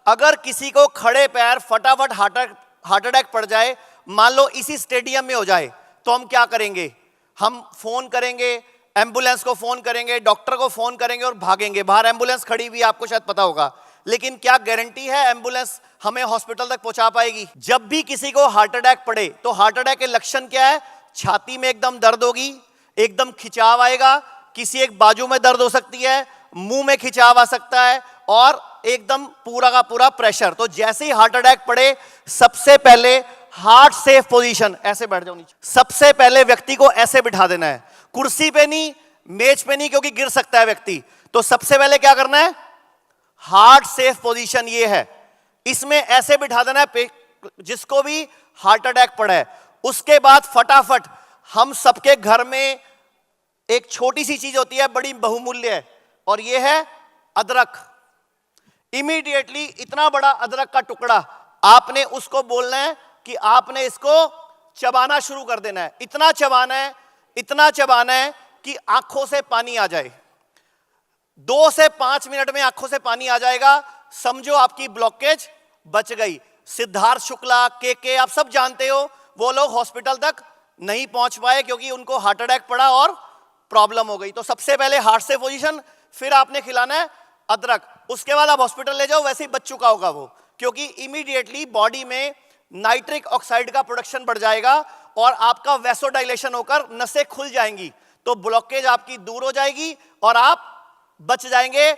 अगर किसी को खड़े पैर फटाफट हार्ट अटैक पड़ जाए, मान लो इसी स्टेडियम में हो जाए, तो हम क्या करेंगे? हम फोन करेंगे, एम्बुलेंस को फोन करेंगे, डॉक्टर को फोन करेंगे और भागेंगे। बाहर एम्बुलेंस खड़ी हुई है, आपको शायद पता होगा, लेकिन क्या गारंटी है एम्बुलेंस हमें हॉस्पिटल तक पहुंचा पाएगी? जब भी किसी को हार्ट अटैक पड़े तो हार्ट अटैक के लक्षण क्या है? छाती में एकदम दर्द होगी, एकदम खिंचाव आएगा, किसी एक बाजू में दर्द हो सकती है, मुंह में खिंचाव आ सकता है और एकदम पूरा का पूरा प्रेशर। तो जैसे ही हार्ट अटैक पड़े, सबसे पहले हार्ट सेफ पोजीशन, ऐसे बैठ जाओ नीचे। सबसे पहले व्यक्ति को ऐसे बिठा देना है, कुर्सी पे नहीं, मेज पे नहीं, क्योंकि गिर सकता है व्यक्ति। तो सबसे पहले क्या करना है? हार्ट सेफ पोजीशन ये है, इसमें ऐसे बिठा देना है जिसको भी हार्ट अटैक पड़ा है। उसके बाद फटाफट हम सबके घर में एक छोटी सी चीज होती है, बड़ी बहुमूल्य है, और ये है अदरक। इमीडिएटली इतना बड़ा अदरक का टुकड़ा आपने उसको बोलना है कि आपने इसको चबाना शुरू कर देना है। इतना चबाना है, इतना चबाना है कि आंखों से पानी आ जाए। 2 से 5 मिनट में आंखों से पानी आ जाएगा, समझो आपकी ब्लॉकेज बच गई। सिद्धार्थ शुक्ला, के आप सब जानते हो, वो लोग हॉस्पिटल तक नहीं पहुंच पाए क्योंकि उनको हार्ट अटैक पड़ा और प्रॉब्लम हो गई। तो सबसे पहले हार्ट से पोजीशन, फिर आपने खिलाना है अदरक। उसके बाद आप हॉस्पिटल ले जाओ, वैसे ही बच चुका होगा वो, क्योंकि इमीडिएटली बॉडी में नाइट्रिक ऑक्साइड का प्रोडक्शन बढ़ जाएगा और आपका वैसोडाइलेशन होकर नसें खुल जाएंगी, तो ब्लॉकेज आपकी दूर हो जाएगी और आप बच जाएंगे।